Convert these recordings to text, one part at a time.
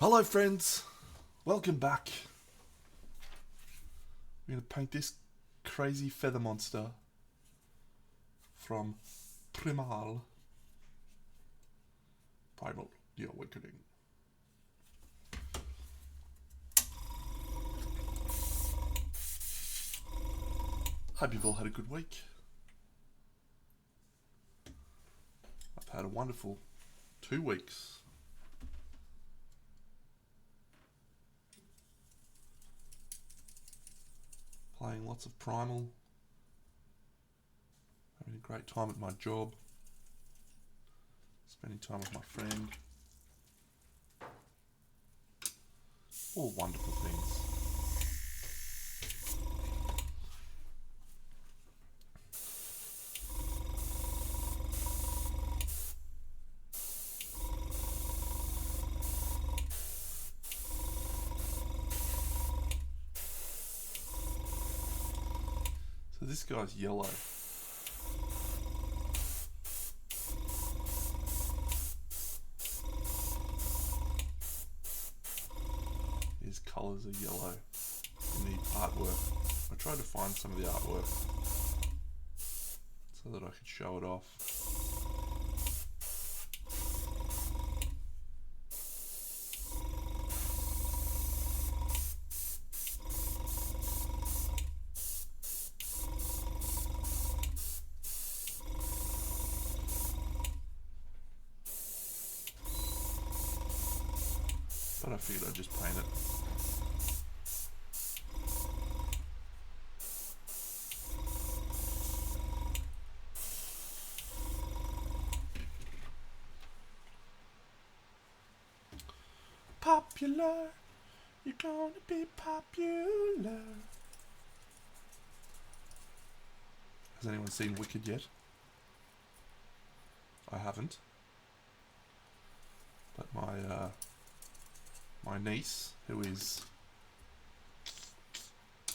Hello friends, welcome back. I'm going to paint this crazy feather monster from Primal. Primal, the Awakening. Hope you've all had a good week. I've had a wonderful 2 weeks. Playing lots of Primal, having a great time at my job, spending time with my friend. All wonderful things. So this guy's yellow. His colours are yellow in the artwork. I tried to find some of the artwork so that I could show it off. But I figured I'd just paint it. Popular, you're gonna be popular. Has anyone seen Wicked yet? I haven't. But my niece, who is,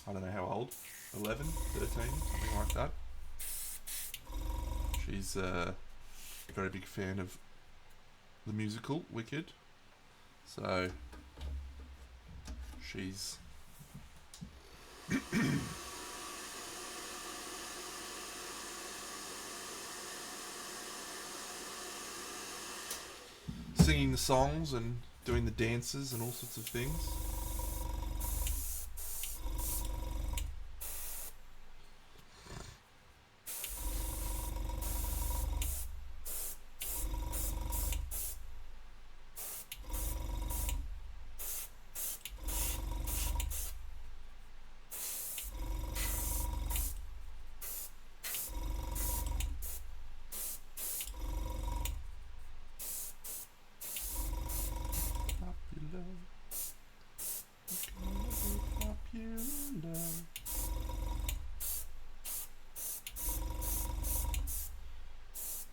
I don't know how old, 11, 13, something like that. She's a very big fan of the musical Wicked. So she's singing the songs and doing the dances and all sorts of things.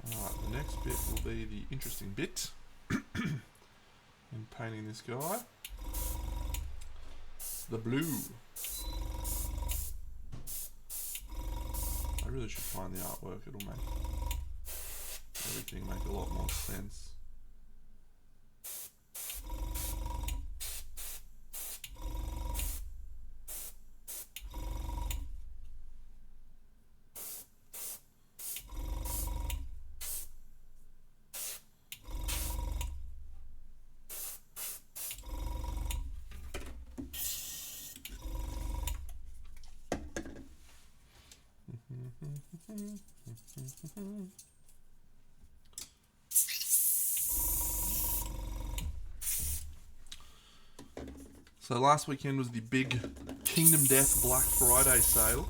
Alright, the next bit will be the interesting bit in painting this guy. The blue. I really should find the artwork, it'll make everything make a lot more sense. So last weekend was the big Kingdom Death Black Friday sale.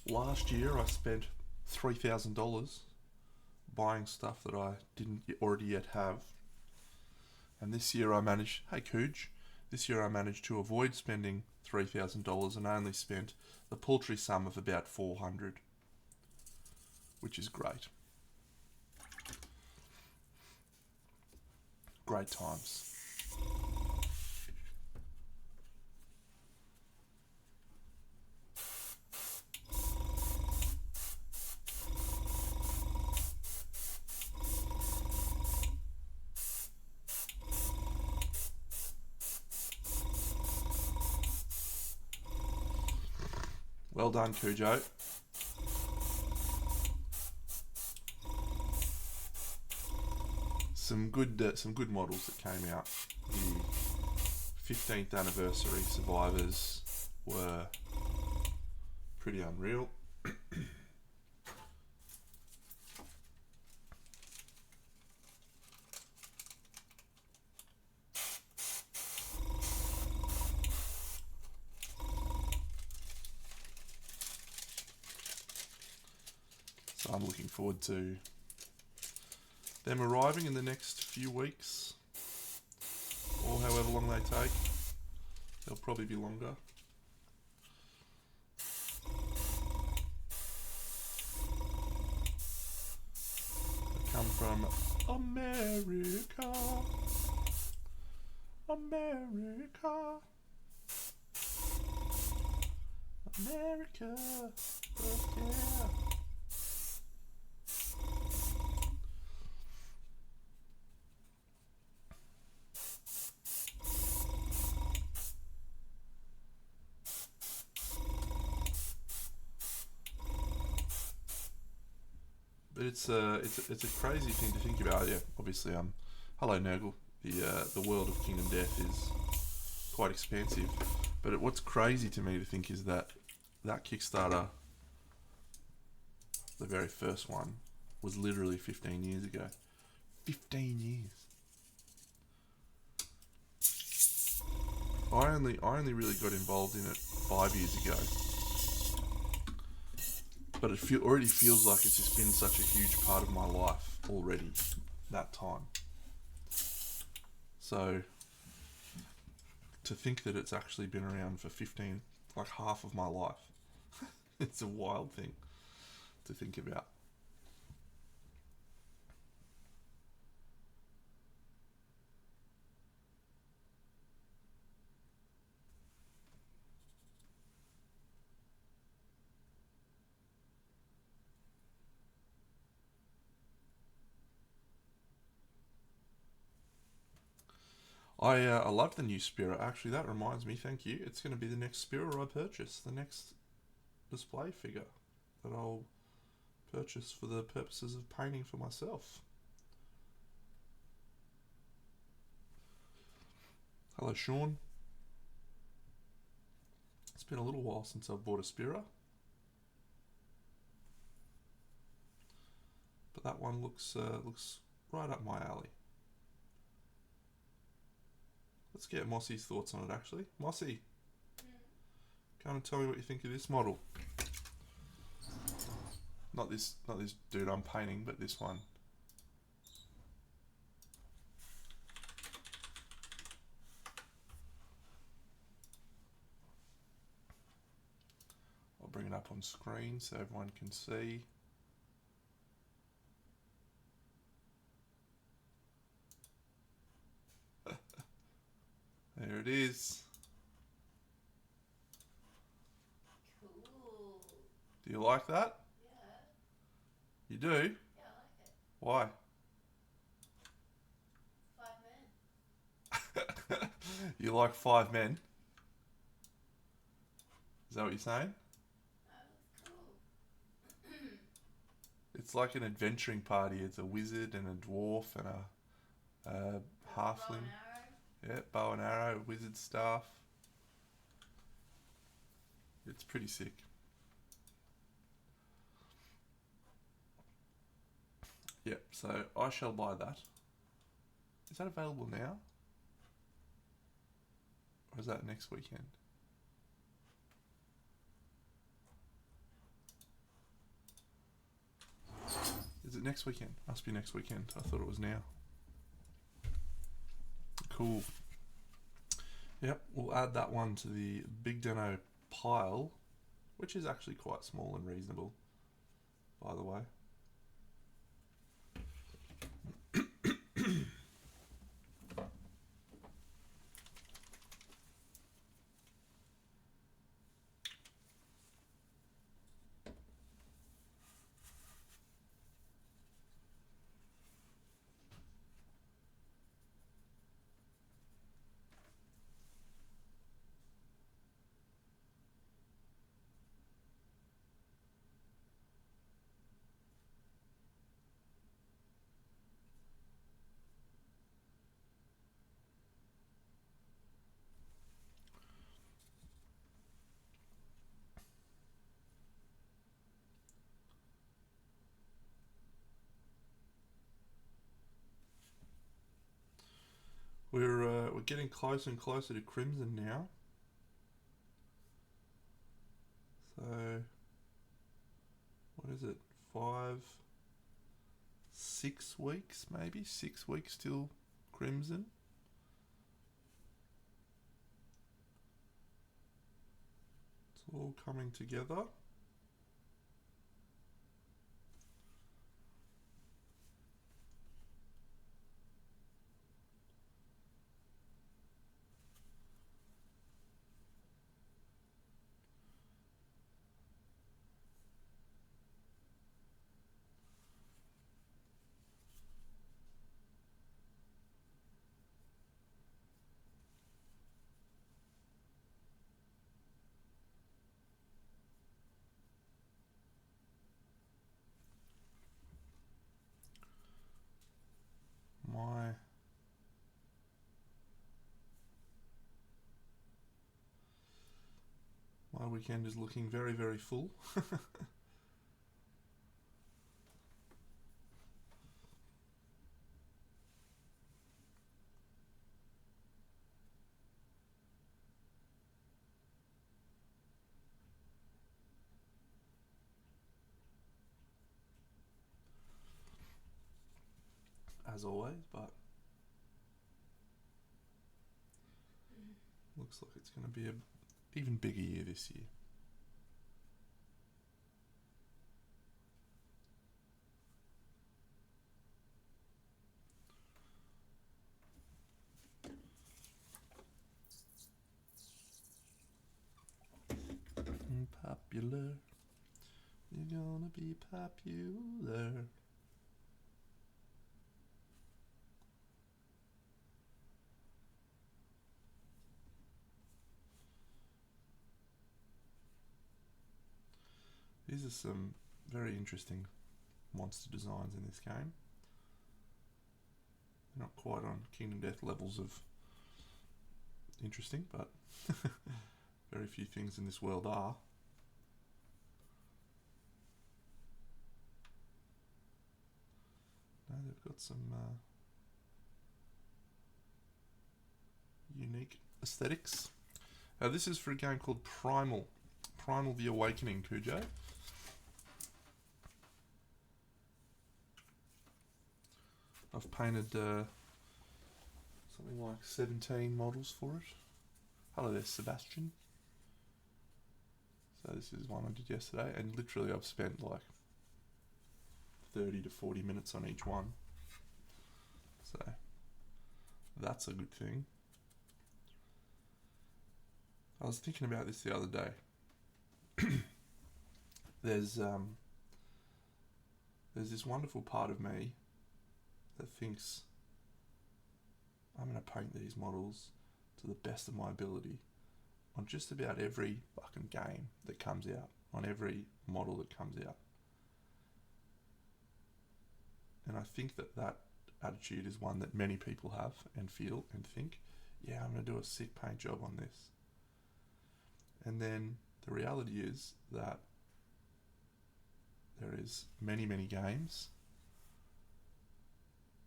Last year I spent $3,000 buying stuff that I didn't already yet have. And this year I managed, hey Cooge, this year I managed to avoid spending $3,000 and I only spent the paltry sum of about $400, which is great. Great times. Well done, Cujo. Some good models that came out. The 15th anniversary survivors were pretty unreal. So I'm looking forward to them arriving in the next few weeks, or however long they take. They'll probably be longer. They come from America. America. America. Oh, yeah. But it's a crazy thing to think about. Yeah, obviously. Hello Nurgle. The world of Kingdom Death is quite expansive. But what's crazy to me to think is that Kickstarter, the very first one, was literally 15 years ago. 15 years. I only really got involved in it 5 years ago. But it already feels like it's just been such a huge part of my life already, that time. So, to think that it's actually been around for 15, like half of my life, it's a wild thing to think about. I love the new Spira. Actually, that reminds me, thank you. It's going to be the next Spira I purchase, the next display figure that I'll purchase for the purposes of painting for myself. Hello, Sean. It's been a little while since I've bought a Spira. But that one looks right up my alley. Let's get Mossy's thoughts on it, actually. Mossy, come and tell me what you think of this model. Not this dude I'm painting, but this one. I'll bring it up on screen so everyone can see. There it is. Cool. Do you like that? Yeah. You do? Yeah, I like it. Why? 5 men. You like 5 men? Is that what you're saying? That looks cool. It's like an adventuring party. It's a wizard and a dwarf and a halfling. Yeah, bow and arrow, wizard staff. It's pretty sick. Yep, so I shall buy that. Is that available now? Or is that next weekend? Is it next weekend? Must be next weekend. I thought it was now. Cool. Yep, we'll add that one to the Big Deno pile, which is actually quite small and reasonable, by the way. getting closer and closer to crimson now. So, what is it? 6 weeks maybe? 6 weeks till crimson. It's all coming together. My weekend is looking very, very full. As always, but looks like it's going to be a even bigger year this year. Popular, you're gonna be popular. These are some very interesting monster designs in this game. They're not quite on Kingdom Death levels of interesting, but very few things in this world are. No, they've got some unique aesthetics. This is for a game called Primal. Primal the Awakening, Cujo. I've painted something like 17 models for it. Hello there, Sebastian. So this is one I did yesterday, and literally I've spent like 30 to 40 minutes on each one. So that's a good thing. I was thinking about this the other day. There's this wonderful part of me that thinks I'm going to paint these models to the best of my ability on just about every fucking game that comes out, on every model that comes out. And I think that attitude is one that many people have and feel and think, yeah, I'm going to do a sick paint job on this. And then the reality is that there is many, many games.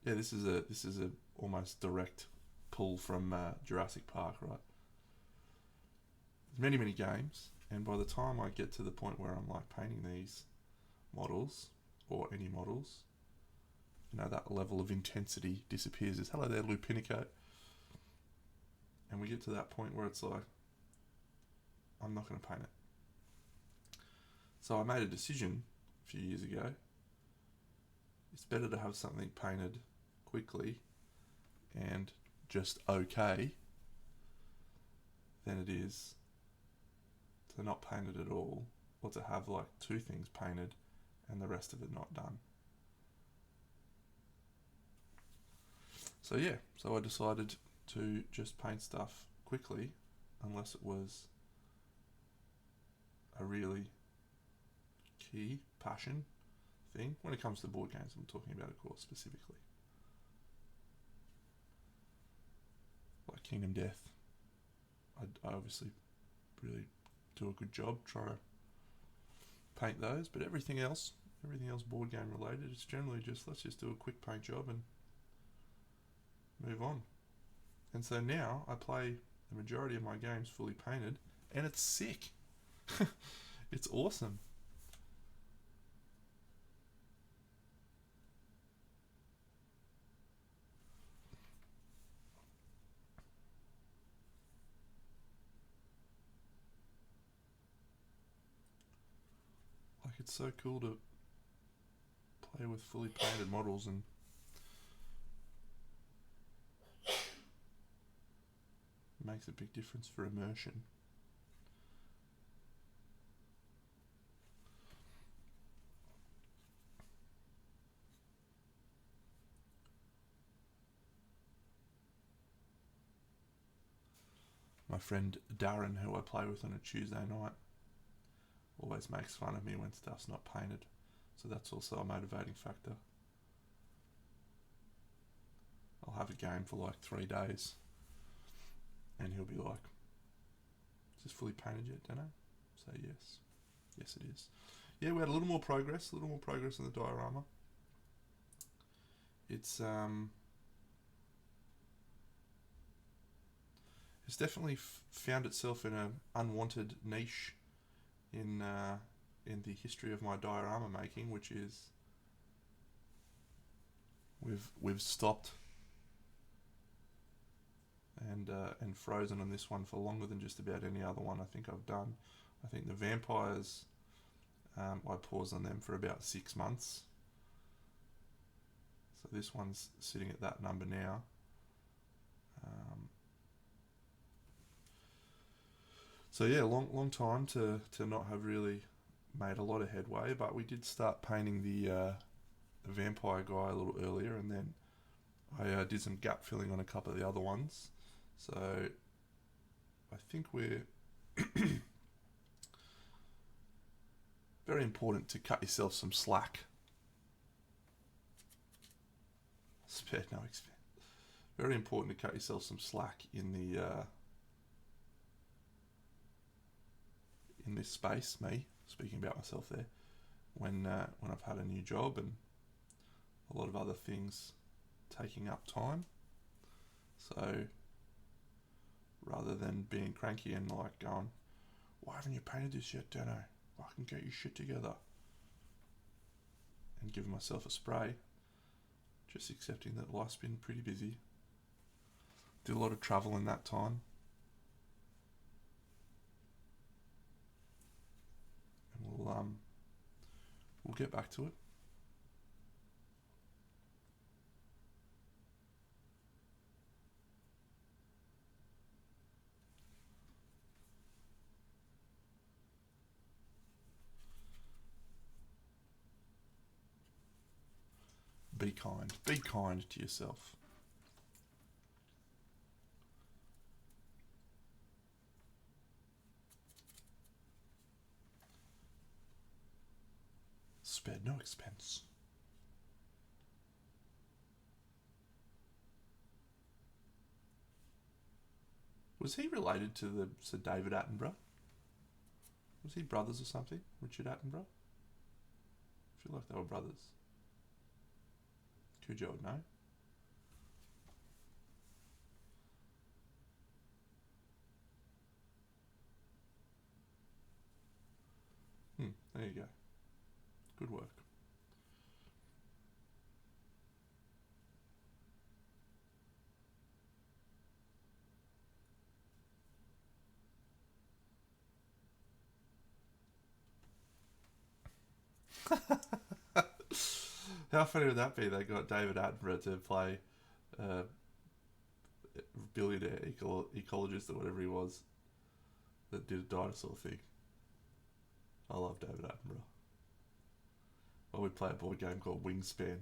Yeah, this is a almost direct pull from Jurassic Park, right? There's many, many games, and by the time I get to the point where I'm like painting these models or any models, you know, that level of intensity disappears. It's hello there, Lupinico. And we get to that point where it's like, I'm not going to paint it. So I made a decision a few years ago. It's better to have something painted quickly and just okay than it is to not paint it at all, or to have like 2 things painted and the rest of it not done. So yeah, so I decided to just paint stuff quickly unless it was a really key passion thing. When it comes to board games, I'm talking about, of course, specifically. Like Kingdom Death, I obviously really do a good job trying to paint those, but everything else board game related, it's generally just, let's just do a quick paint job and move on. And so now I play the majority of my games fully painted, and it's sick. It's awesome. Like, it's so cool to play with fully painted models, and makes a big difference for immersion. My friend Darren, who I play with on a Tuesday night, always makes fun of me when stuff's not painted. So that's also a motivating factor. I'll have a game for like 3 days, and he'll be like, "Is this fully painted yet, Dano?" Say yes. Yes, it is. Yeah, we had a little more progress in the diorama. It's definitely found itself in an unwanted niche in the history of my diorama making, which is we've stopped and frozen on this one for longer than just about any other one I think I've done. I think the vampires, I paused on them for about 6 months. So this one's sitting at that number now. So yeah, long time to not have really made a lot of headway, but we did start painting the vampire guy a little earlier, and then I did some gap filling on a couple of the other ones. So I think we're very important to cut yourself some slack. Spare no expense. Very important to cut yourself some slack in the in this space. Me speaking about myself there, when I've had a new job and a lot of other things taking up time. So rather than being cranky and like going, "Why haven't you painted this yet, Dano? Fucking get your shit together," and giving myself a spray, just accepting that life's been pretty busy. Did a lot of travel in that time. And we'll get back to it. Be kind. Be kind to yourself. Spared no expense. Was he related to the Sir David Attenborough? Was he brothers or something? Richard Attenborough? I feel like they were brothers. Cujo would know. There you go. Good work. How funny would that be? They got David Attenborough to play billionaire ecologist or whatever he was that did a dinosaur thing. I love David Attenborough. Well, we play a board game called Wingspan.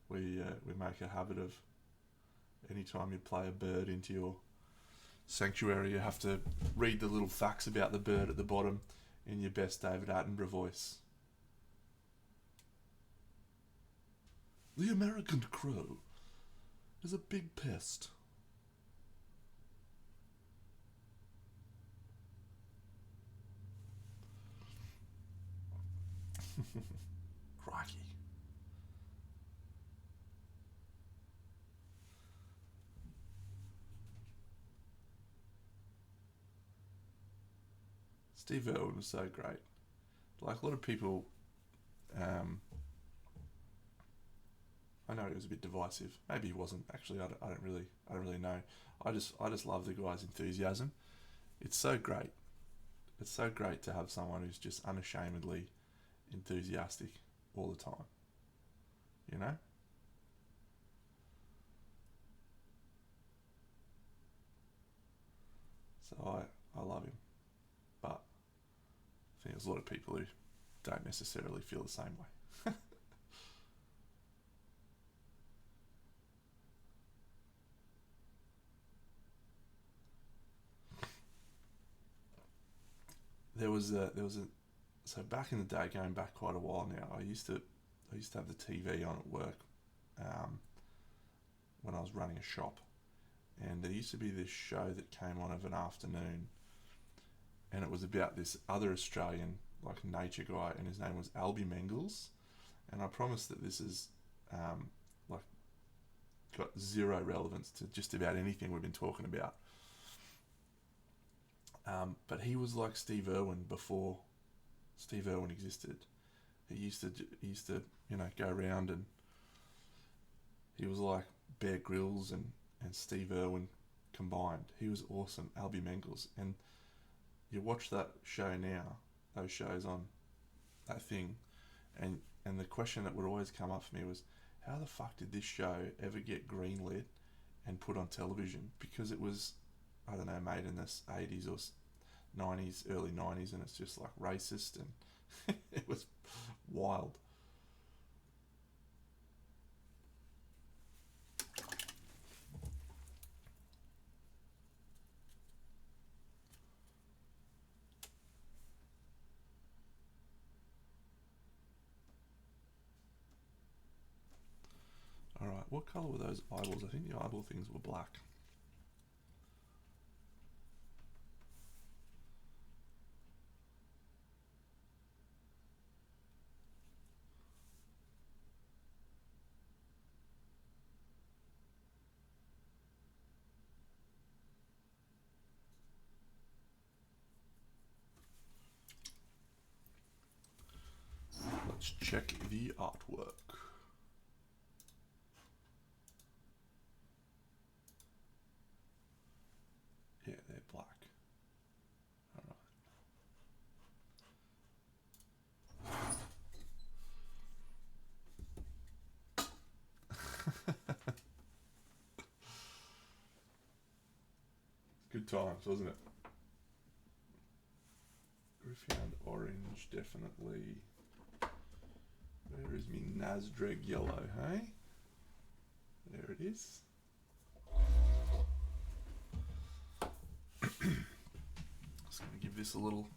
We make a habit of anytime you play a bird into your sanctuary, you have to read the little facts about the bird at the bottom in your best David Attenborough voice. The American crow is a big pest. Crikey. Steve Irwin was so great. Like a lot of people, I know he was a bit divisive. Maybe he wasn't. Actually, I don't really know. I just love the guy's enthusiasm. It's so great. It's so great to have someone who's just unashamedly enthusiastic all the time. You know. So I love him, but I think there's a lot of people who don't necessarily feel the same way. There was a so back in the day, going back quite a while now, I used to have the TV on at work, um, when I was running a shop, and there used to be this show that came on of an afternoon, and it was about this other Australian like nature guy, and his name was Albie Mengels, and I promise that this is like got zero relevance to just about anything we've been talking about. But he was like Steve Irwin before Steve Irwin existed. He used to go around, and he was like Bear Grylls and Steve Irwin combined. He was awesome, Albie Mengels. And you watch that show now, those shows on that thing, and the question that would always come up for me was, how the fuck did this show ever get greenlit and put on television? Because it was, I don't know, made in the 80s or 90s, early 90s, and it's just like racist, and it was wild. Alright, what colour were those eyeballs? I think the eyeball things were black. Let's check the artwork. Yeah, they're black. Alright. Good times, wasn't it? We found orange, definitely. Where is me Nasdreg yellow, hey? There it is. Just gonna give this a little.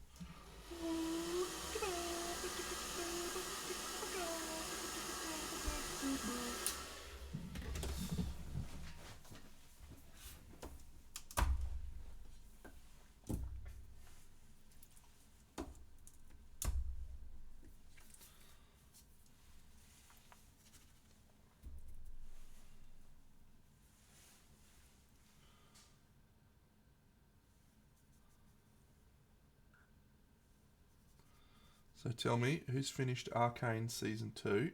So tell me, who's finished Arcane Season 2?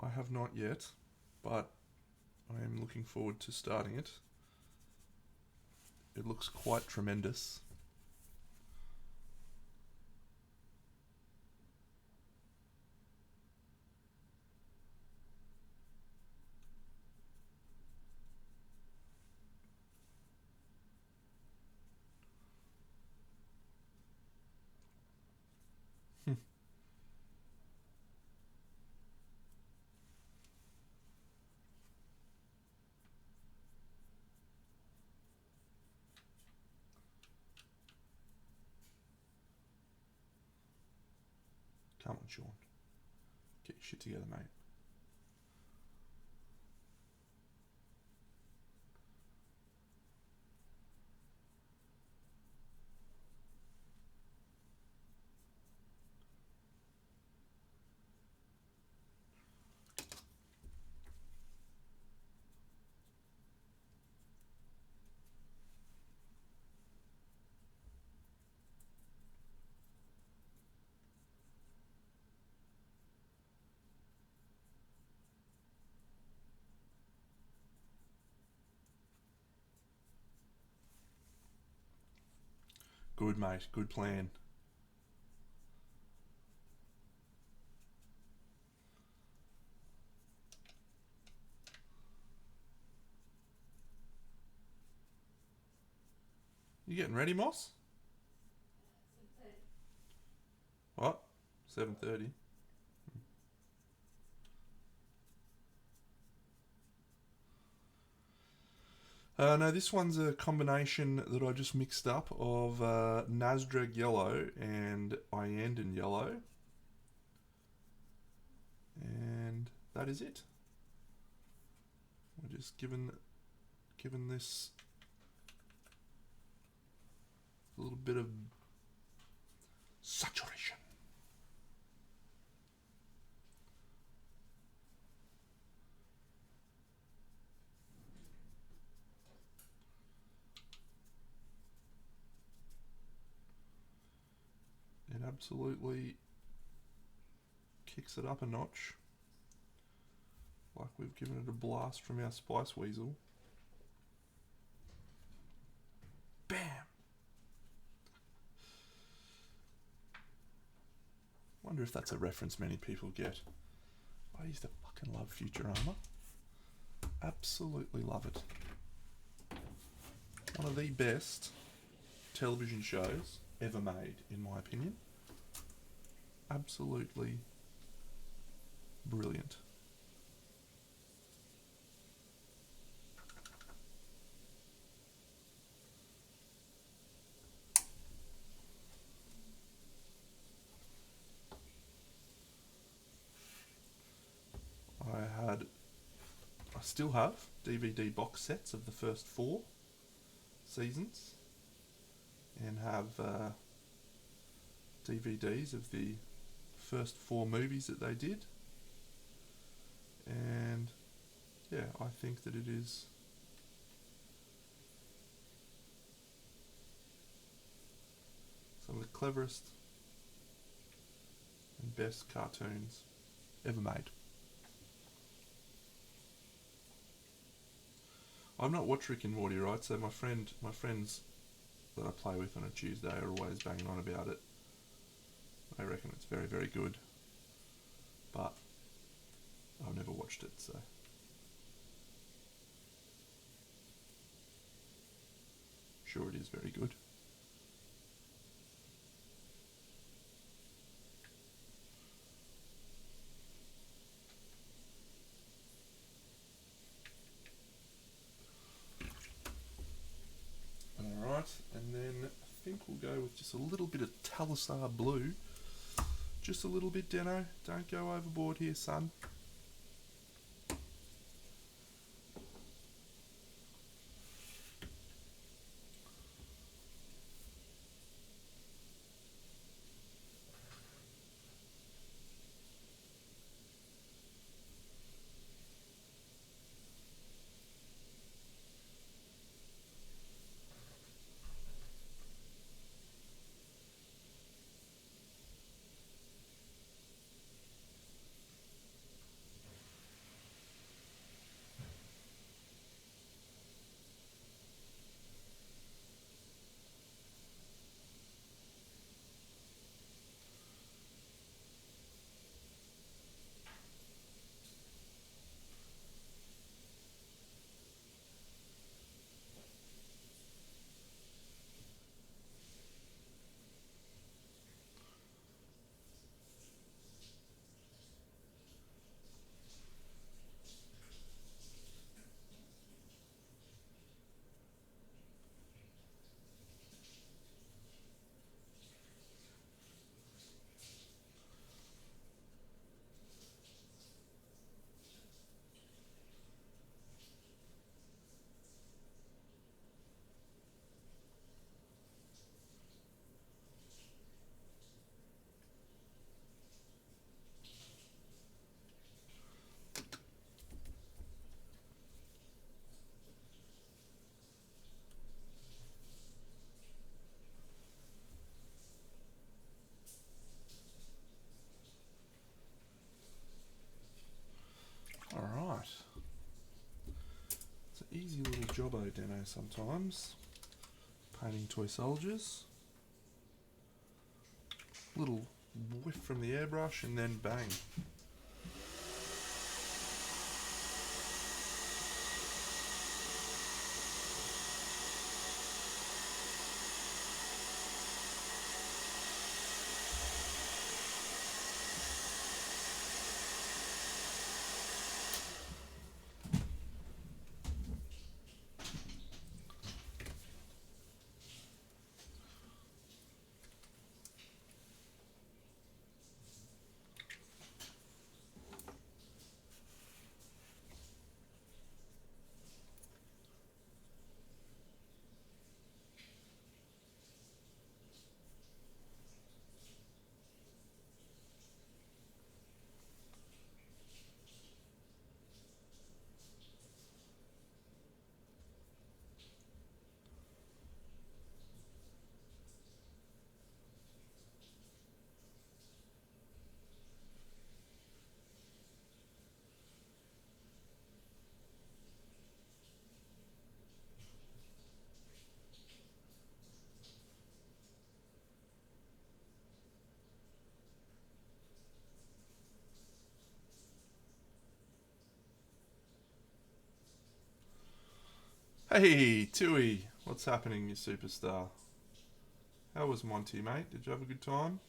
I have not yet, but I am looking forward to starting it. It looks quite tremendous. Come on, Sean. Get your shit together, mate. Good, mate. Good plan. You getting ready, Moss? What? 7:30. No, this one's a combination that I just mixed up of Nasdrag yellow and Iandan yellow. And that is it. We're just given this a little bit of saturation. It absolutely kicks it up a notch. Like we've given it a blast from our Spice Weasel. Bam! Wonder if that's a reference many people get. I used to fucking love Futurama. Absolutely love it. One of the best television shows ever made, in my opinion. Absolutely brilliant. I still have DVD box sets of the first 4 seasons, and have DVDs of the first 4 movies that they did. And yeah, I think that it is some of the cleverest and best cartoons ever made. I've not watched Rick and Morty, right? So my friends that I play with on a Tuesday are always banging on about it. They reckon it's very, very good, but I've never watched it, so. Sure, it is very good. Alright, and then I think we'll go with just a little bit of Talisar blue. Just a little bit, Deno. Don't go overboard here, son. Alright. It's an easy little jobbo, Deno, sometimes. Painting toy soldiers. Little whiff from the airbrush and then bang. Hey, Tui, what's happening, you superstar? How was Monty, mate? Did you have a good time?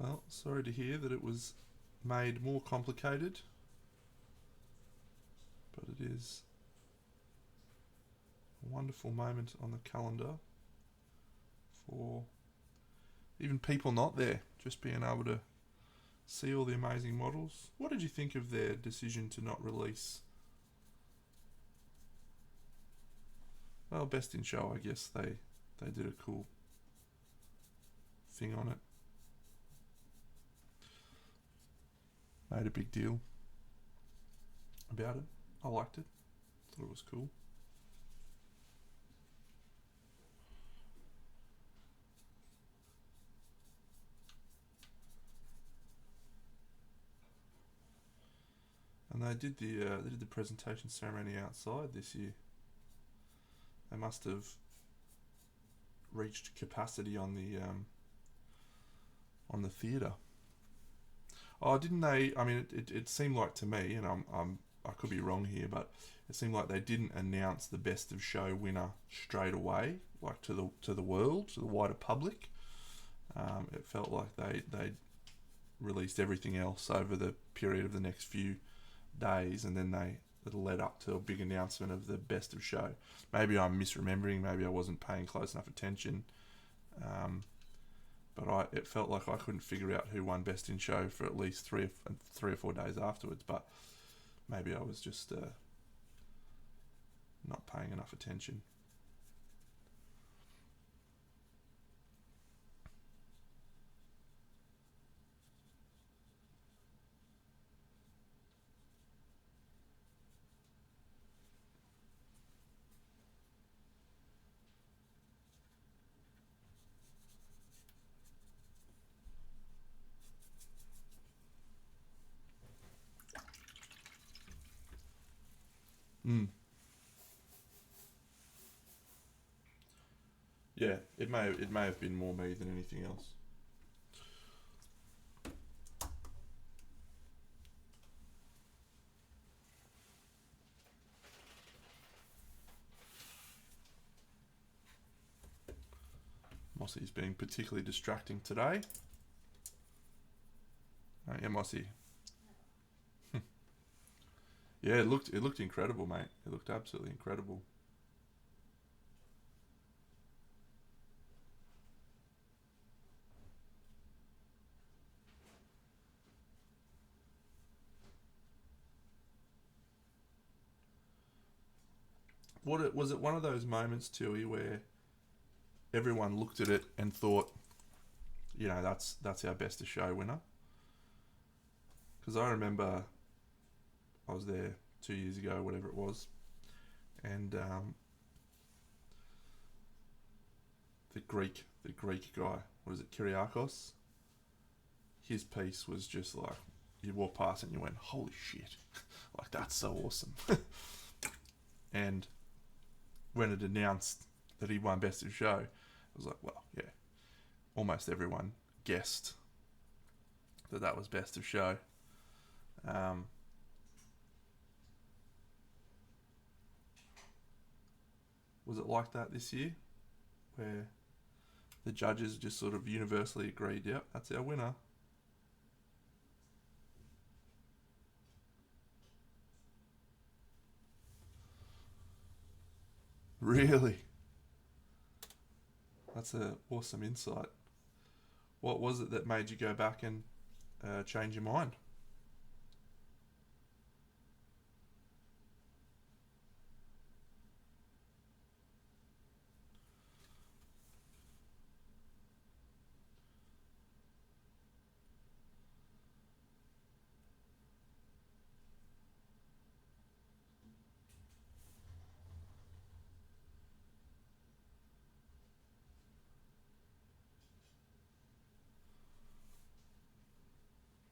Well, sorry to hear that it was made more complicated, but it is a wonderful moment on the calendar for even people not there, just being able to see all the amazing models. What did you think of their decision to not release? Well, best in show, I guess they did a cool thing on it. Made a big deal about it. I liked it. Thought it was cool. And they did the presentation ceremony outside this year. They must have reached capacity on the theatre. Oh, didn't they? I mean, it seemed like to me, and I could be wrong here, but it seemed like they didn't announce the best of show winner straight away, like to the world, to the wider public. It felt like they released everything else over the period of the next few days, and then it led up to a big announcement of the best of show. Maybe I'm misremembering. Maybe I wasn't paying close enough attention. But it felt like I couldn't figure out who won best in show for at least 3 or 4 days afterwards. But maybe I was just not paying enough attention. Mm. Yeah, it may have been more me than anything else. Mossy's being particularly distracting today. Oh, yeah, Mossy. Yeah, it looked incredible, mate. It looked absolutely incredible. Was it one of those moments, Tui, where everyone looked at it and thought, that's our best of show winner? Because I remember I was there 2 years ago, whatever it was, and the Greek guy, what is it, Kyriakos? His piece was just like, you walk past and you went, holy shit, like that's so awesome. And when it announced that he won Best of Show, I was like, well, yeah, almost everyone guessed that was Best of Show. Was it like that this year, where the judges just sort of universally agreed, yep, that's our winner? Really? That's an awesome insight. What was it that made you go back and change your mind?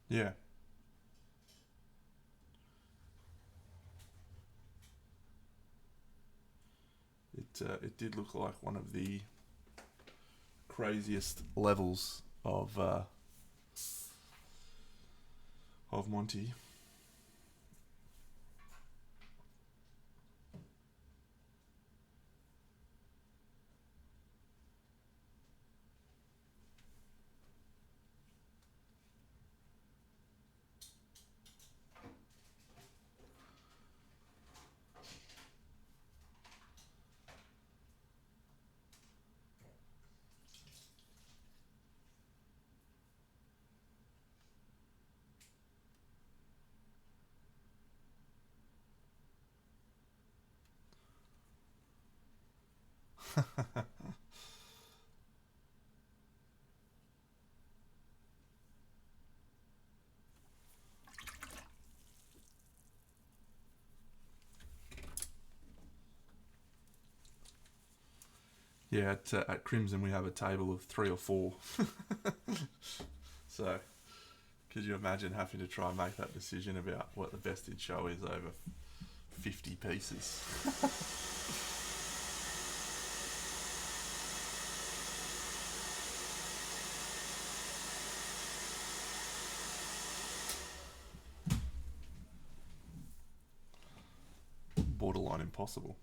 Yeah. It did look like one of the craziest levels of Monty. Yeah, at Crimson we have a table of 3 or 4. So, could you imagine having to try and make that decision about what the best in show is over 50 pieces? Borderline impossible.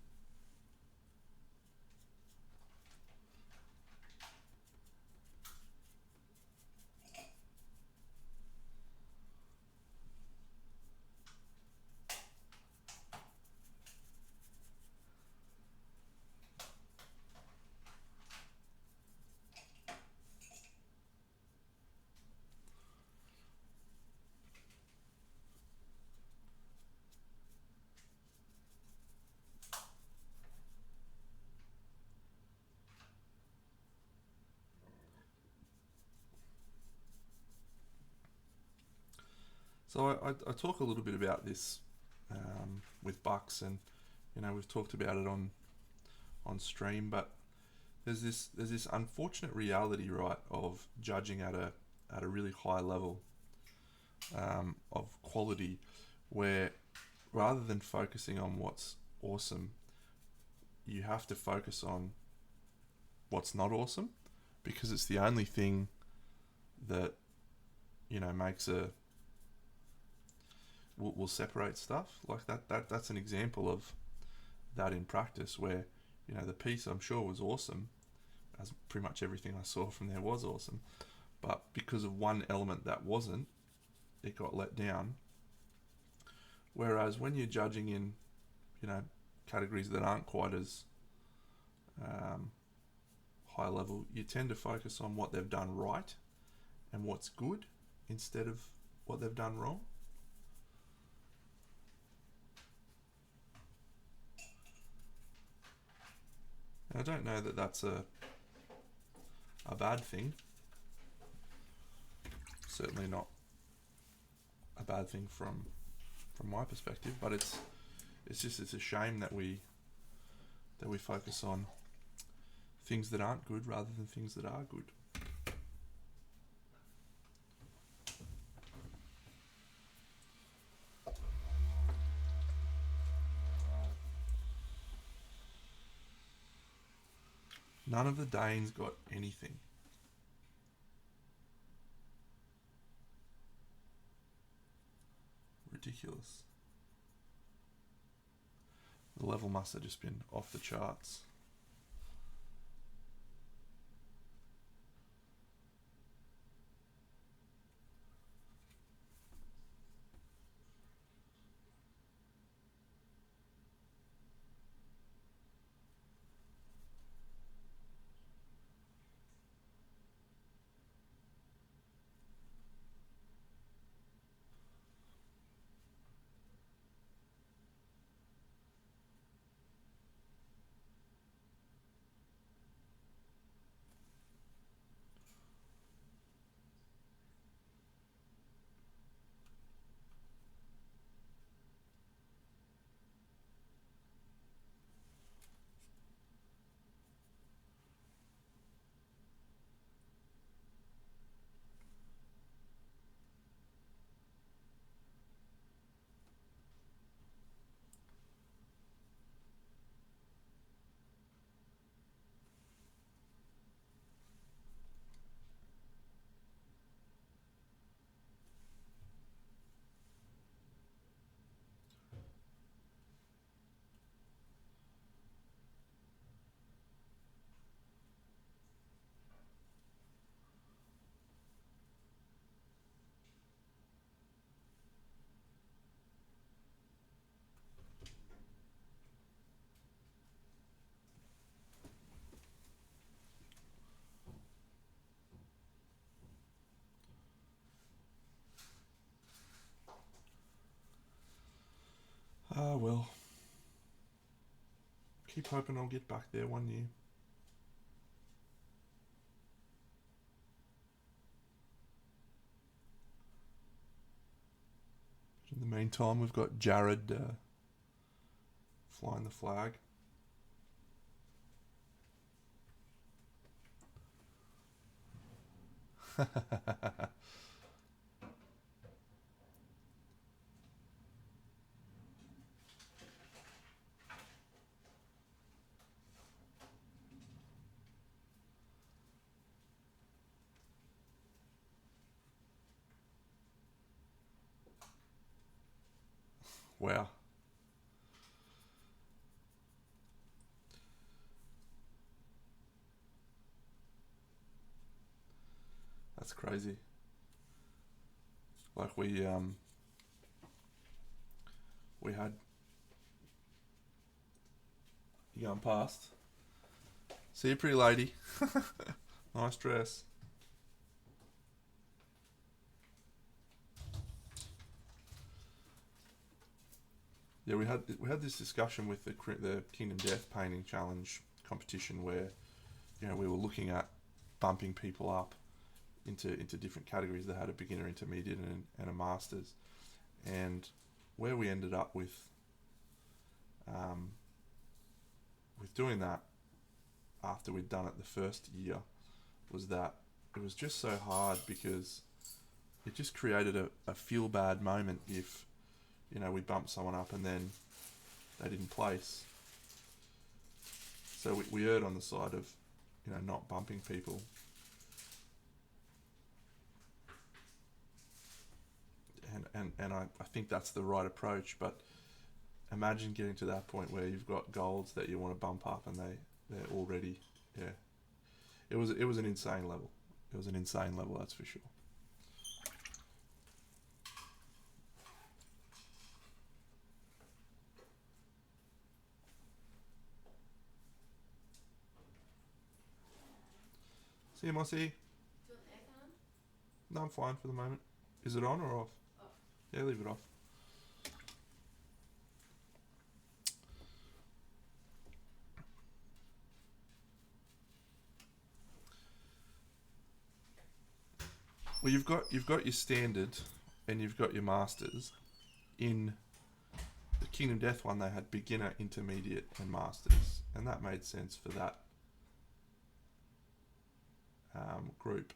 So I talk a little bit about this with Bucks, and we've talked about it on stream, but there's this unfortunate reality, right, of judging at a really high level of quality, where rather than focusing on what's awesome, you have to focus on what's not awesome, because it's the only thing that makes will separate stuff like that. That's an example of that in practice, where the piece I'm sure was awesome, as pretty much everything I saw from there was awesome, but because of one element that wasn't, it got let down. Whereas when you're judging in categories that aren't quite as high level, you tend to focus on what they've done right and what's good instead of what they've done wrong. And I don't know that that's a bad thing. Certainly not a bad thing from my perspective, but it's a shame that we focus on things that aren't good rather than things that are good. None of the Danes got anything. Ridiculous. The level must have just been off the charts. Ah, well. Keep hoping I'll get back there one year. In the meantime, we've got Jared flying the flag. Wow. That's crazy. Like we had you going past. See you, pretty lady. Nice dress. Yeah, we had this discussion with the Kingdom Death painting challenge competition where, you know, we were looking at bumping people up into different categories. They had a beginner, intermediate, and a masters, and where we ended up with doing that after we'd done it the first year was that it was just so hard because it just created a feel bad moment if, you know, we bumped someone up and then they didn't place. So we erred on the side of, you know, not bumping people. And I think that's the right approach, but imagine getting to that point where you've got golds that you want to bump up and they're already, yeah. It was an insane level. It was an insane level, that's for sure. See you, Mossy. Do you want the aircon on? No, I'm fine for the moment. Is it on or off? Off. Yeah, leave it off. Well, you've got your standard, and you've got your masters. In the Kingdom Death one, they had beginner, intermediate, and masters, and that made sense for that group.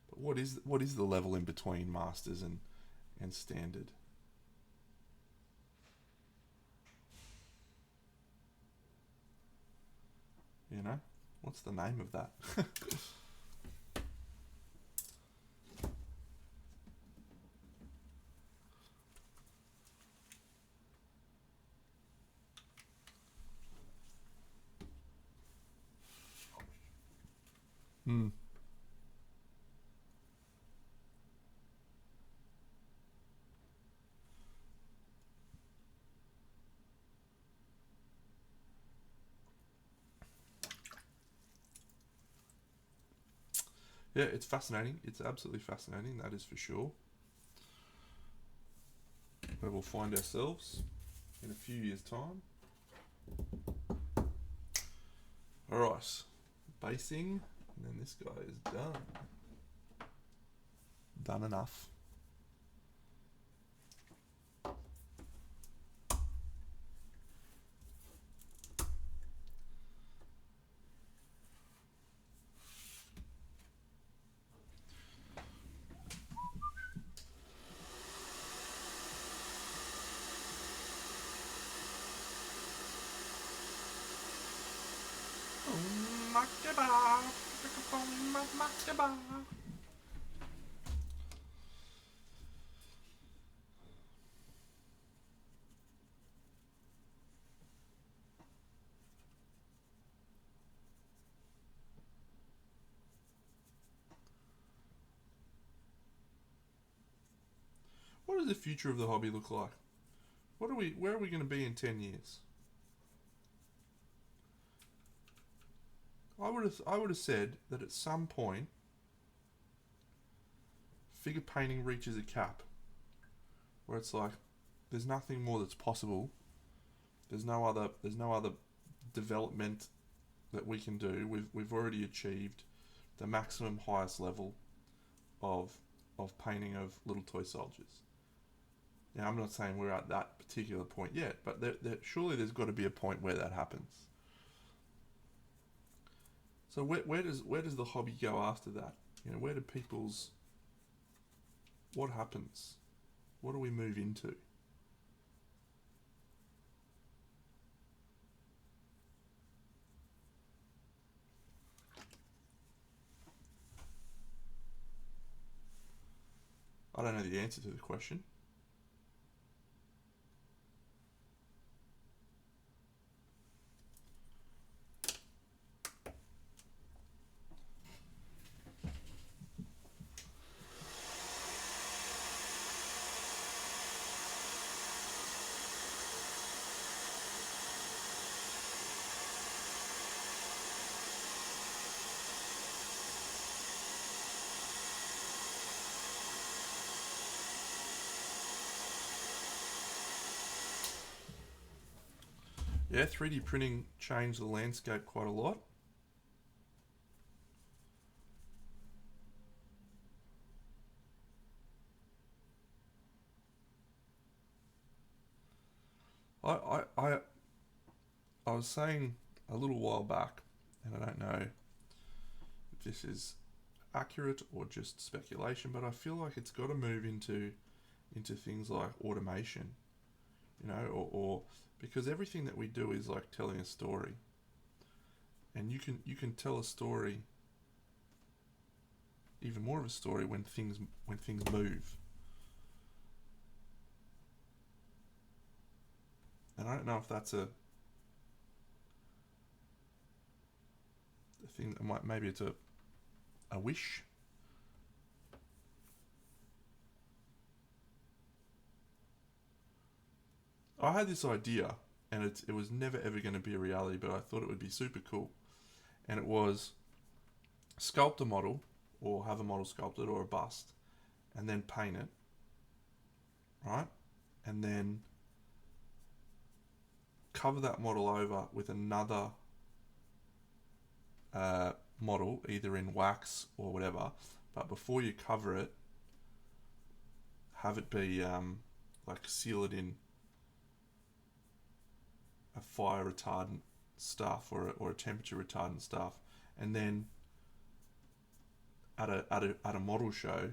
But what is the level in between masters and standard? You know, what's the name of that? Hmm. Yeah, it's fascinating. It's absolutely fascinating. That is for sure. Where we'll find ourselves in a few years' time. All right, basing, and then this guy is done. Done enough. What does the future of the hobby look like? Where are we going to be in 10 years? I would have said that at some point figure painting reaches a cap where it's like there's nothing more that's possible. There's no other development that we can do. We've already achieved the maximum highest level of painting of little toy soldiers. Now, I'm not saying we're at that particular point yet, but surely there's got to be a point where that happens. So where does the hobby go after that? You know, where do people's what happens? What do we move into? I don't know the answer to the question. Yeah, 3D printing changed the landscape quite a lot. I I I, I was saying a little while back, and I don't know if this is accurate or just speculation, but I feel like it's got to move into things like automation, you know, or because everything that we do is like telling a story, and you can tell a story, even more of a story when things move. And I don't know if that's a thing that might maybe it's a wish. I had this idea, and it was never ever going to be a reality, but I thought it would be super cool. And it was sculpt a model, or have a model sculpted, or a bust, and then paint it, right? And then cover that model over with another model, either in wax or whatever, But before you cover it, have it be like seal it in a fire retardant stuff or a temperature retardant stuff, and then at a model show,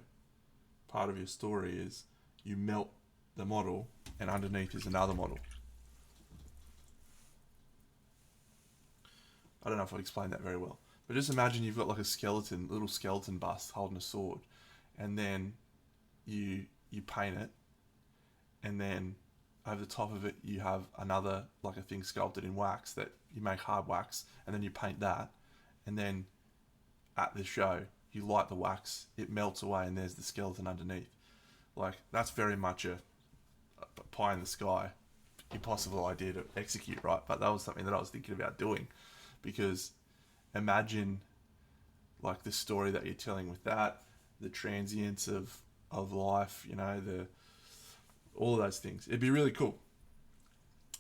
part of your story is you melt the model, and underneath is another model. I don't know if I explained that very well, but just imagine you've got like a skeleton, little skeleton bust holding a sword, and then you paint it, and then over the top of it you have another like a thing sculpted in wax that you make hard wax, and then you paint that, and then at the show you light the wax, it melts away, and there's the skeleton underneath. Like that's very much a pie in the sky, impossible idea to execute, right? But that was something that I was thinking about doing, because imagine like the story that you're telling with that, the transience of life, the all of those things. It'd be really cool.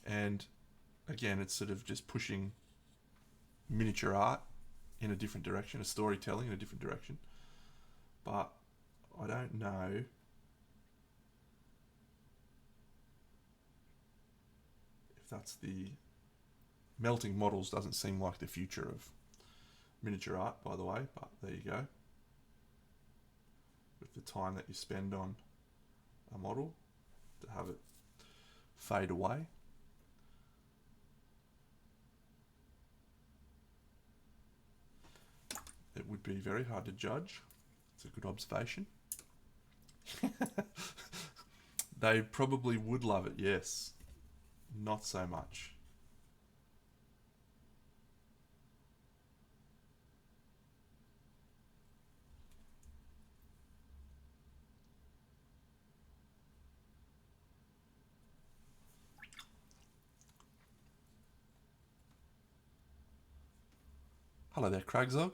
And again, it's sort of just pushing miniature art in a different direction, a storytelling in a different direction. But I don't know if that's the melting models doesn't seem like the future of miniature art, by the way, but there you go. With the time that you spend on a model to have it fade away. It would be very hard to judge. It's a good observation. They probably would love it, yes. Not so much. Hello there, Cragzog.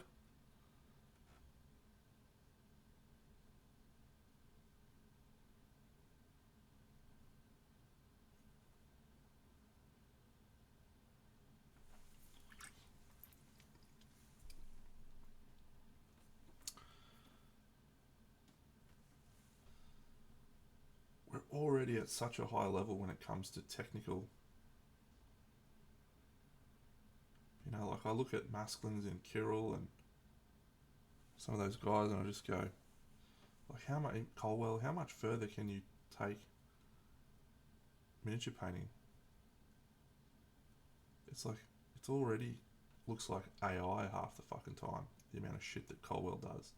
We're already at such a high level when it comes to technical. Like I look at Masklins and Kirill and some of those guys, and I just go, like, Colwell, how much further can you take miniature painting? It's like, it's already looks like AI half the fucking time, the amount of shit that Colwell does.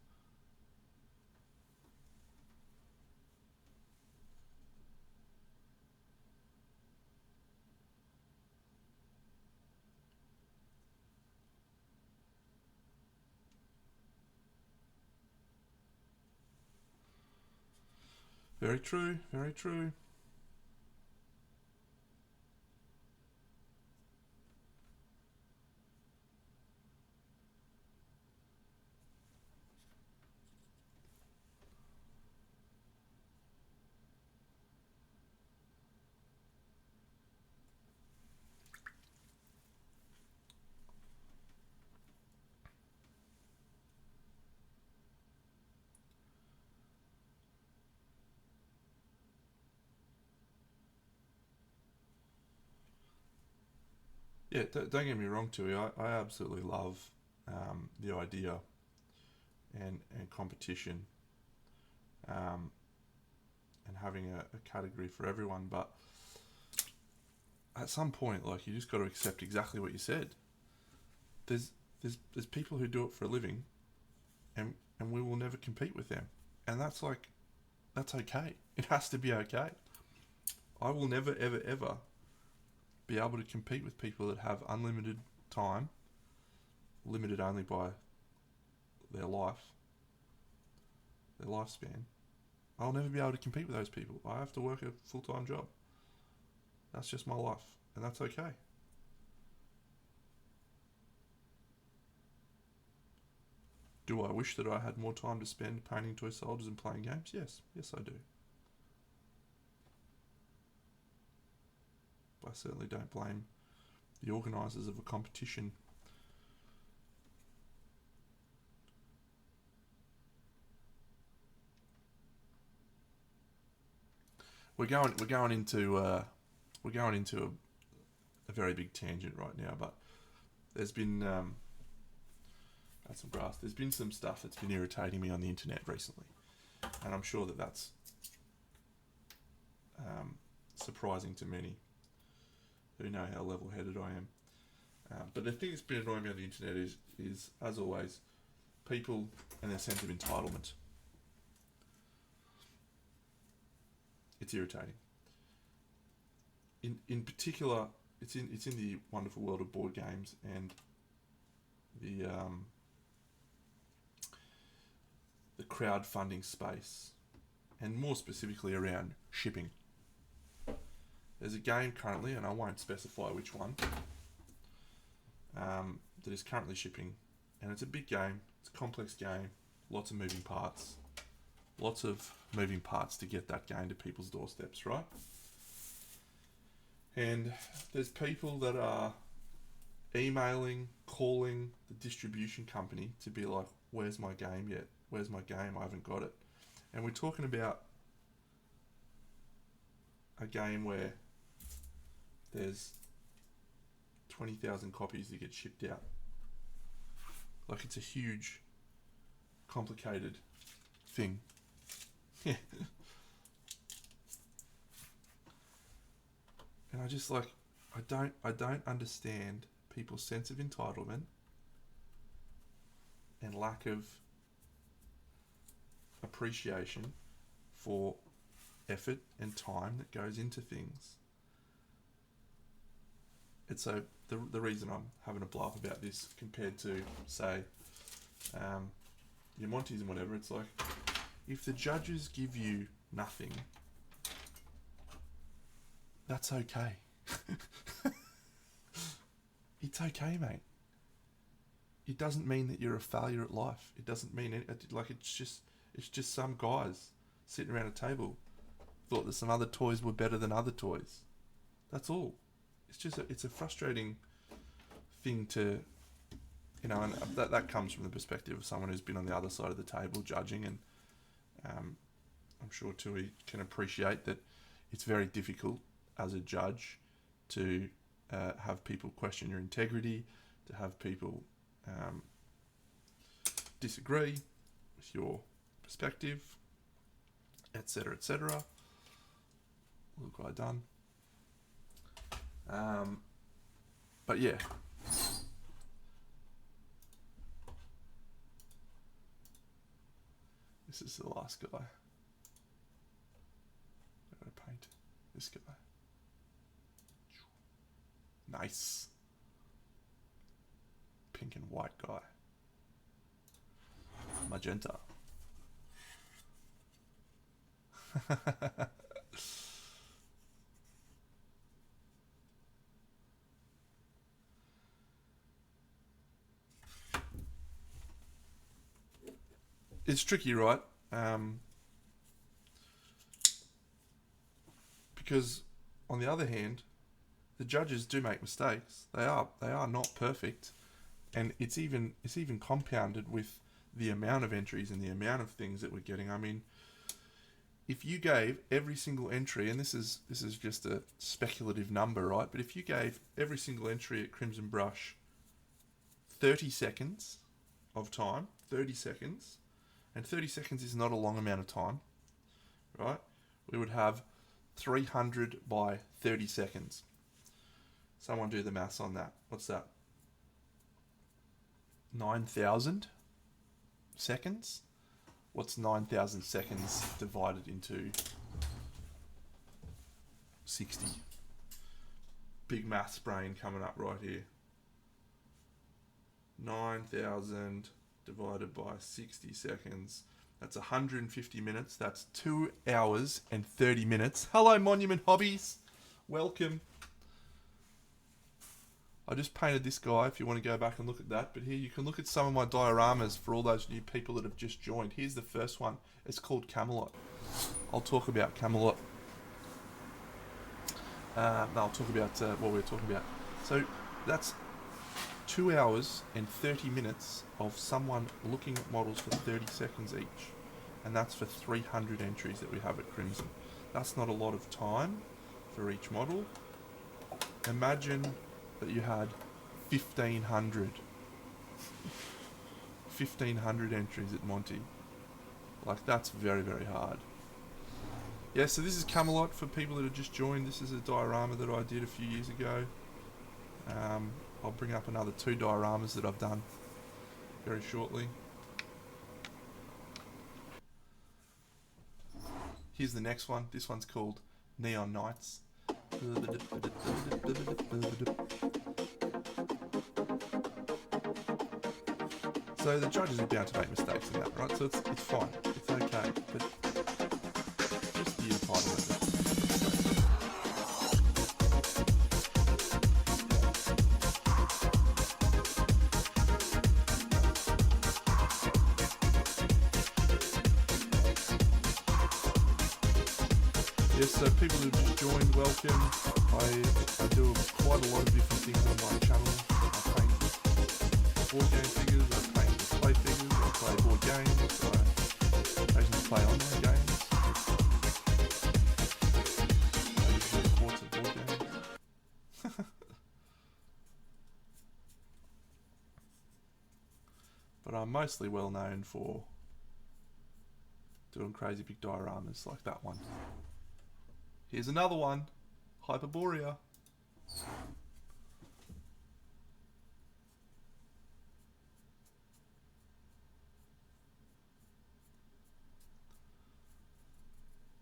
Very true, very true. Yeah, don't get me wrong, Tui. I absolutely love the idea and competition, um, and having a category for everyone. But at some point, like, you just got to accept exactly what you said. There's there's people who do it for a living, and we will never compete with them, and that's okay. It has to be okay. I will never ever ever be able to compete with people that have unlimited time, limited only by their lifespan. I'll never be able to compete with those people. I have to work a full-time job. That's just my life, and that's okay. Do I wish that I had more time to spend painting toy soldiers and playing games? Yes. Yes, I do. But I certainly don't blame the organisers of a competition. we're going into a very big tangent right now, but there's been that's some grass. There's been some stuff that's been irritating me on the internet recently, and I'm sure that that's surprising to many who know how level-headed I am. But the thing that's been annoying me on the internet is as always, people and their sense of entitlement. It's irritating. In particular, it's in the wonderful world of board games and the crowdfunding space, and more specifically around shipping. There's a game currently, and I won't specify which one, that is currently shipping, and it's a big game. It's a complex game, lots of moving parts. Lots of moving parts to get that game to people's doorsteps, right? And there's people that are emailing, calling the distribution company to be like, where's my game yet? Where's my game? I haven't got it. And we're talking about a game where there's 20,000 copies that get shipped out. Like, it's a huge, complicated thing. Yeah. And I just like, I don't understand people's sense of entitlement and lack of appreciation for effort and time that goes into things. And so the reason I'm having a laugh about this compared to, say, your Monties and whatever, it's like, if the judges give you nothing, that's okay. It's okay, mate. It doesn't mean that you're a failure at life. It doesn't mean it, like it's just some guys sitting around a table thought that some other toys were better than other toys. That's all. It's a frustrating thing to, you know, and that comes from the perspective of someone who's been on the other side of the table judging, and I'm sure Tui can appreciate that it's very difficult as a judge to have people question your integrity, to have people disagree with your perspective, etc., etc. Look what I've done. But yeah. This is the last guy. I'm going to paint this guy. Nice. Pink and white guy. Magenta. It's tricky, right? Because on the other hand, the judges do make mistakes. They are not perfect, and it's even compounded with the amount of entries and the amount of things that we're getting. I mean, if you gave every single entry, and this is just a speculative number, right? But if you gave every single entry at Crimson Brush 30 seconds of time, 30 seconds, and 30 seconds is not a long amount of time, right? We would have 300 by 30 seconds. Someone do the maths on that. What's that? 9,000 seconds? What's 9,000 seconds divided into 60? Big maths brain coming up right here. 9,000 divided by 60 seconds. That's 150 minutes. That's 2 hours and 30 minutes. Hello, Monument Hobbies. Welcome. I just painted this guy if you want to go back and look at that. But here you can look at some of my dioramas for all those new people that have just joined. Here's the first one. It's called Camelot. I'll talk about Camelot. I'll talk about what we were talking about. So that's 2 hours and 30 minutes of someone looking at models for 30 seconds each. And that's for 300 entries that we have at Crimson. That's not a lot of time for each model. Imagine that you had 1,500 entries at Monty. Like, that's very, very hard. Yeah, so this is Camelot for people that have just joined. This is a diorama that I did a few years ago. I'll bring up another 2 dioramas that I've done very shortly. Here's the next one. This one's called Neon Nights. So the judges are bound to make mistakes in that, right? So it's fine. It's okay. But just the entitlement. Yes, so people who just joined, welcome. I do quite a lot of different things on my channel. I paint board game figures, I paint display figures, I play board games, I occasionally play online games. I usually record some board games. But I'm mostly well known for doing crazy big dioramas like that one. Here's another one, Hyperborea.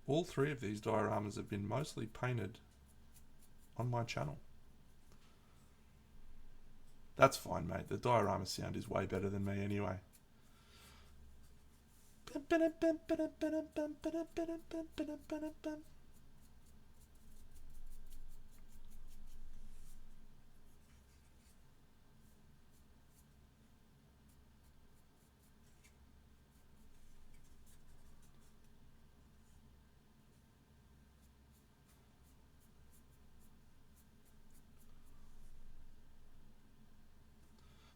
All 3 of these dioramas have been mostly painted on my channel. That's fine, mate. The diorama sound is way better than me anyway.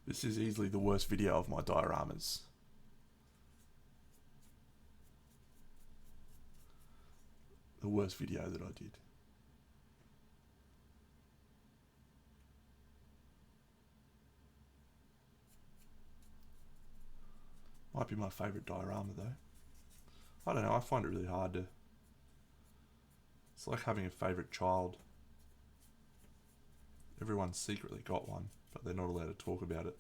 This is easily the worst video of my dioramas. The worst video that I did. Might be my favourite diorama though. I don't know, I find it really hard to... It's like having a favourite child. Everyone's secretly got one, but they're not allowed to talk about it.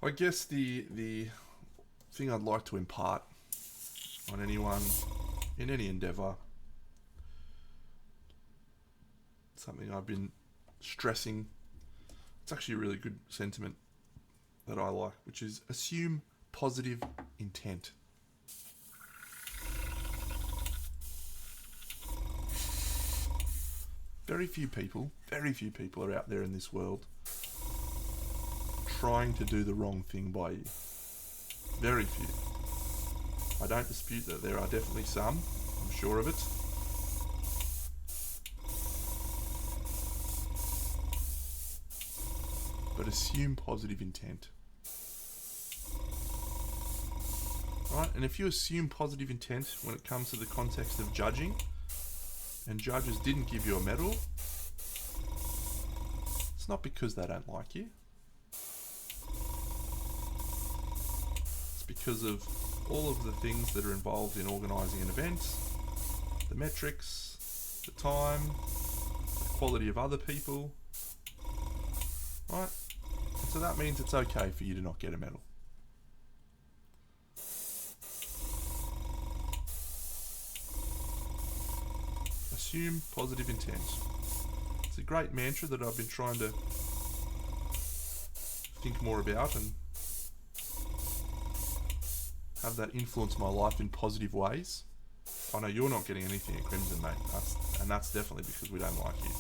I guess the thing I'd like to impart on anyone in any endeavour, something I've been stressing, it's actually a really good sentiment that I like, which is assume positive intent. Very few people are out there in this world trying to do the wrong thing by you. Very few. I don't dispute that there are definitely some, I'm sure of it. But assume positive intent. Right? And if you assume positive intent when it comes to the context of judging, and judges didn't give you a medal, it's not because they don't like you. Because of all of the things that are involved in organising an event, the metrics, the time, the quality of other people, right? And so that means it's okay for you to not get a medal. Assume positive intent. It's a great mantra that I've been trying to think more about and have that influence my life in positive ways. Oh no, you're not getting anything at Crimson, mate. That's definitely because we don't like you.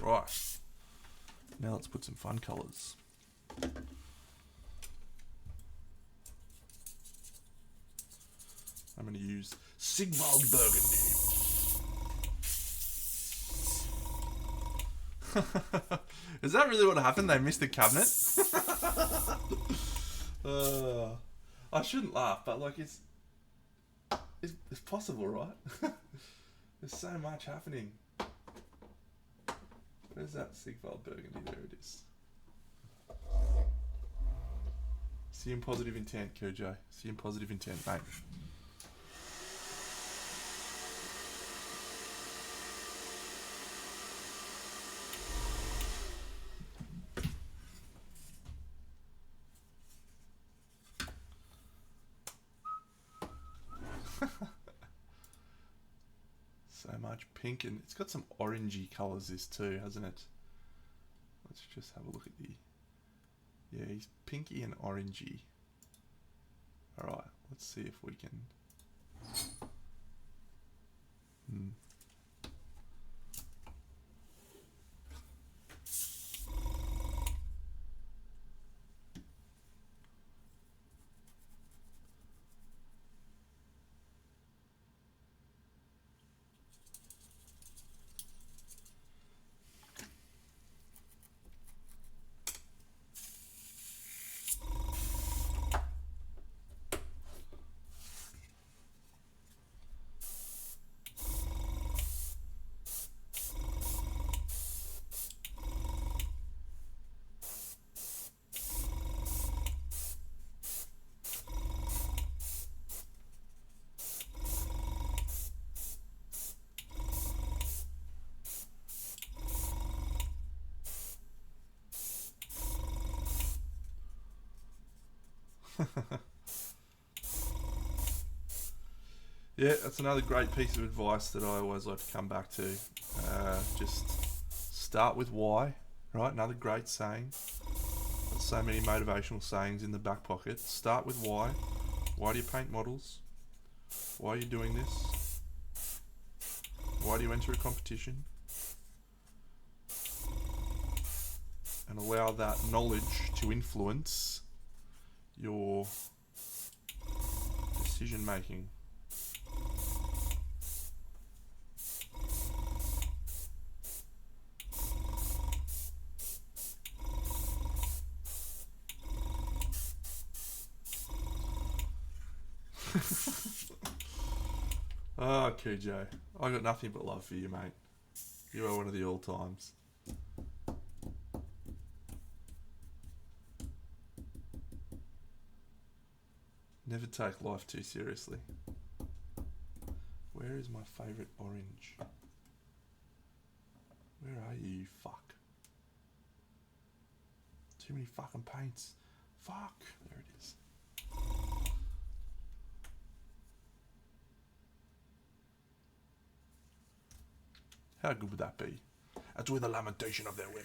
Alright. Now let's put some fun colours. I'm going to use Sigvald Burgundy. Is that really what happened? They missed the cabinet? I shouldn't laugh, but like it's possible, right? There's so much happening. Where's that Sigvald Burgundy? There it is. See in positive intent, Kujo. See in positive intent, mate. So much pink, and it's got some orangey colours this too, hasn't it? Let's just have a look at the... Yeah, he's pinky and orangey. Alright, let's see if we can... Yeah, that's another great piece of advice that I always like to come back to. Just start with why, right? Another great saying. Got so many motivational sayings in the back pocket. Start with why. Why do you paint models? Why are you doing this? Why do you enter a competition? And allow that knowledge to influence your decision making. Oh, QJ, I got nothing but love for you, mate. You are one of the all-times. Never take life too seriously. Where is my favourite orange? Where are you, you fuck? Too many fucking paints. Fuck. There it is. How good would that be? That's with the lamentation of their women.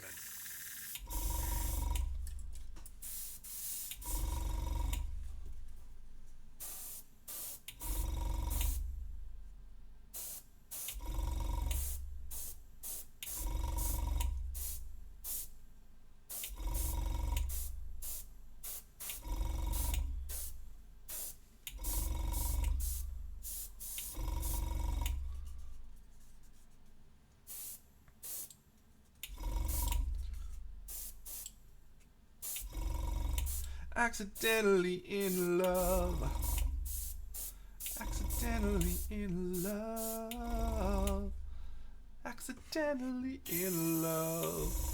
Accidentally in love. Accidentally in love. Accidentally in love.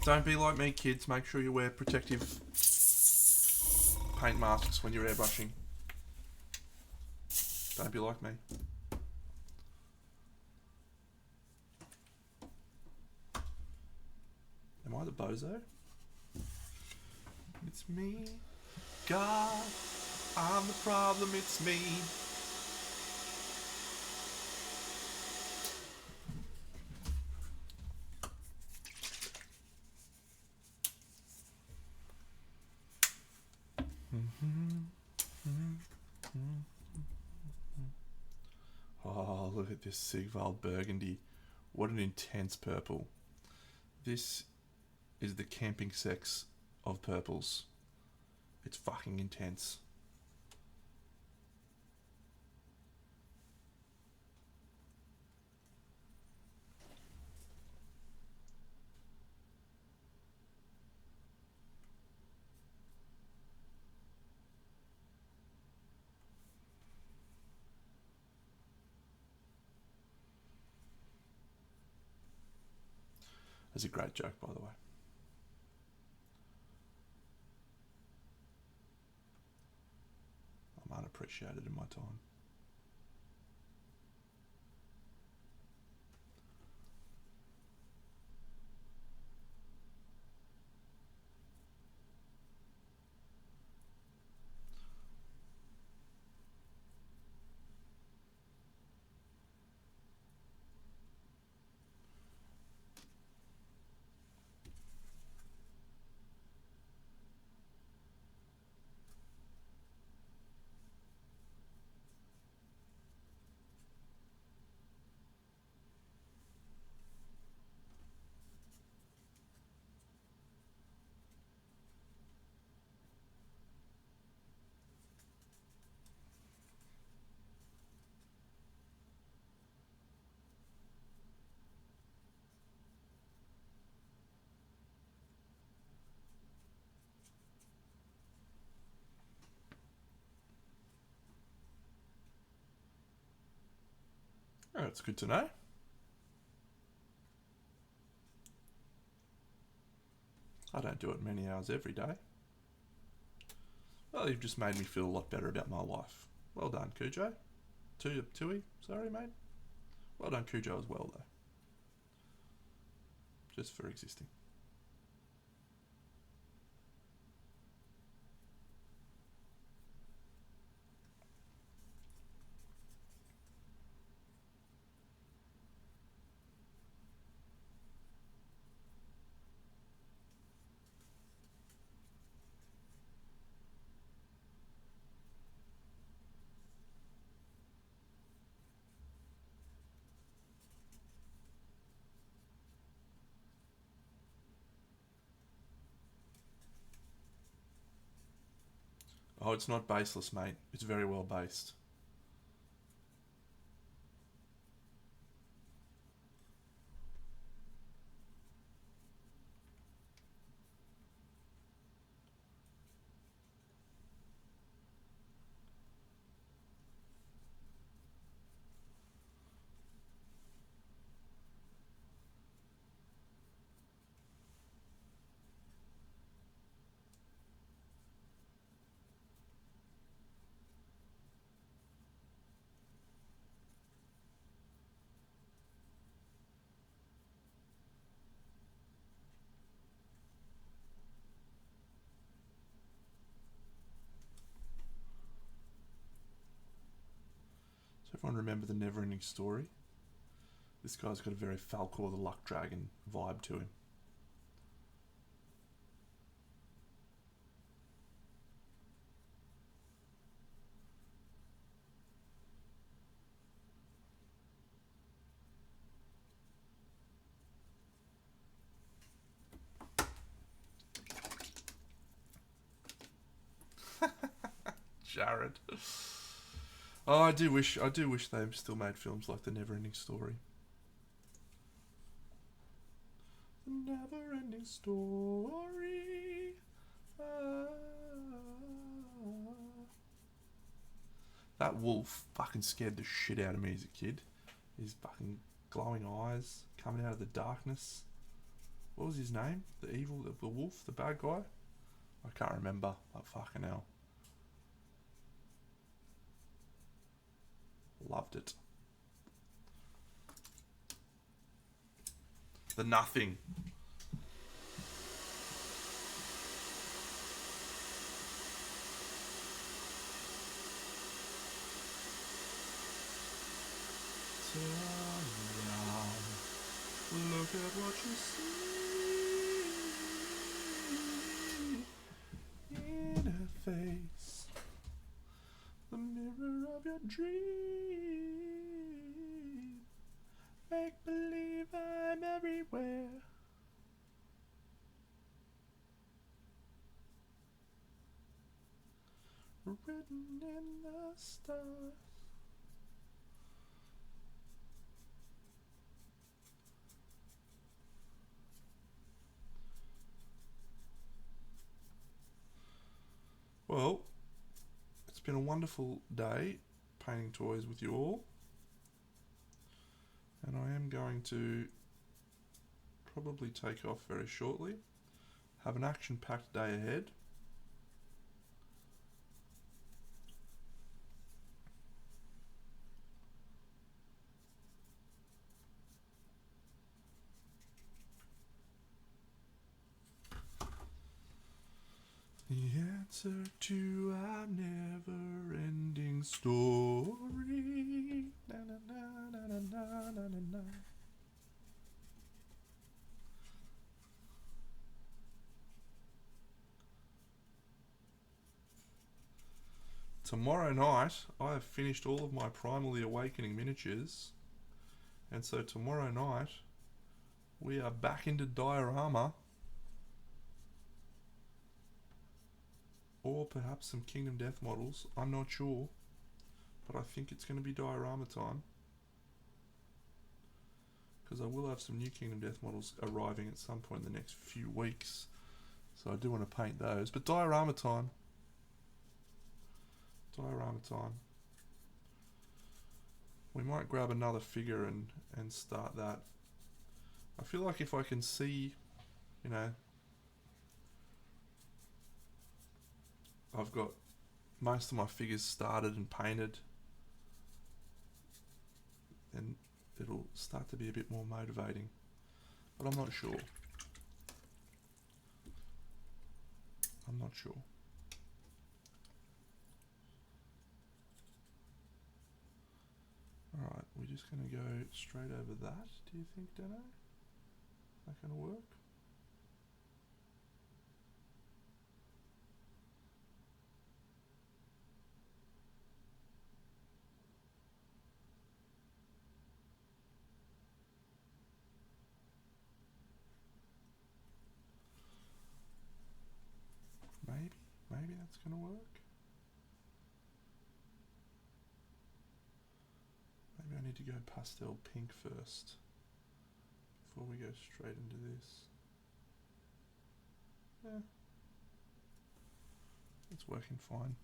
Don't be like me, kids. Make sure you wear protective paint masks when you're airbrushing. Don't be like me. Am I the bozo? It's me. God, I'm the problem, it's me. Oh, look at this Sigvald Burgundy. What an intense purple. This is the camping sex of purples. It's fucking intense. That's a great joke, by the way. I'm unappreciated in my time. Oh, it's good to know. I don't do it many hours every day. Well, you've just made me feel a lot better about my life. Well done, Cujo. Tui, sorry, mate. Well done, Cujo, as well, though. Just for existing. Oh, it's not baseless, mate. It's very well based. So everyone remember the never-ending story? This guy's got a very Falcor the Luck Dragon vibe to him. Jared. Oh, I do wish they still made films like The Never-Ending Story. The Never-Ending Story. That wolf fucking scared the shit out of me as a kid. His fucking glowing eyes coming out of the darkness. What was his name? The evil, the wolf, the bad guy? I can't remember. But fucking hell. Loved it. The Nothing. Turn around. Look at what you see in her face. The mirror of your dream. Make believe I'm everywhere. Written in the stars. Well, it's been a wonderful day painting toys with you all. And I am going to probably take off very shortly. Have an action-packed day ahead. The answer to our never-ending story. Na, na, na, na, na, na, na, na, na. Tomorrow night, I have finished all of my Primal the Awakening miniatures, and so tomorrow night we are back into diorama, or perhaps some Kingdom Death models. I'm not sure, but I think it's going to be diorama time, because I will have some new Kingdom Death models arriving at some point in the next few weeks, so I do want to paint those. But diorama time. Diorama time. We might grab another figure and start that. I feel like if I can see, you know, I've got most of my figures started and painted, then it'll start to be a bit more motivating. But I'm not sure. I'm not sure. Alright, we're just going to go straight over that, do you think, Dano? Is that going to work? Maybe that's going to work. Maybe I need to go pastel pink first before we go straight into this. Yeah, it's working fine.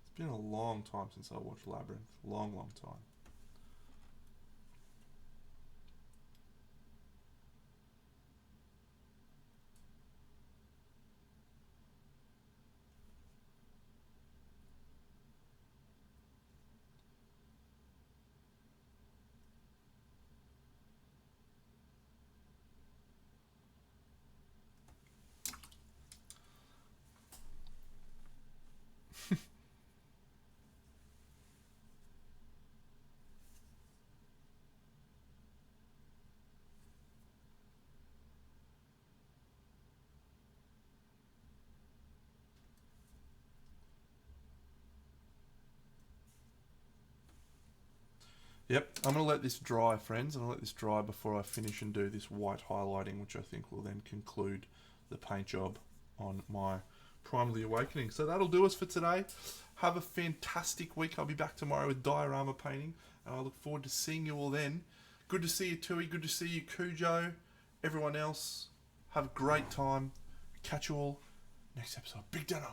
It's been a long time since I watched Labyrinth. Long time. Yep, I'm going to let this dry, friends. I'm going to let this dry before I finish and do this white highlighting, which I think will then conclude the paint job on my Primal the Awakening. So that'll do us for today. Have a fantastic week. I'll be back tomorrow with diorama painting, and I look forward to seeing you all then. Good to see you, Tui. Good to see you, Cujo. Everyone else, have a great time. Catch you all next episode. Big dinner.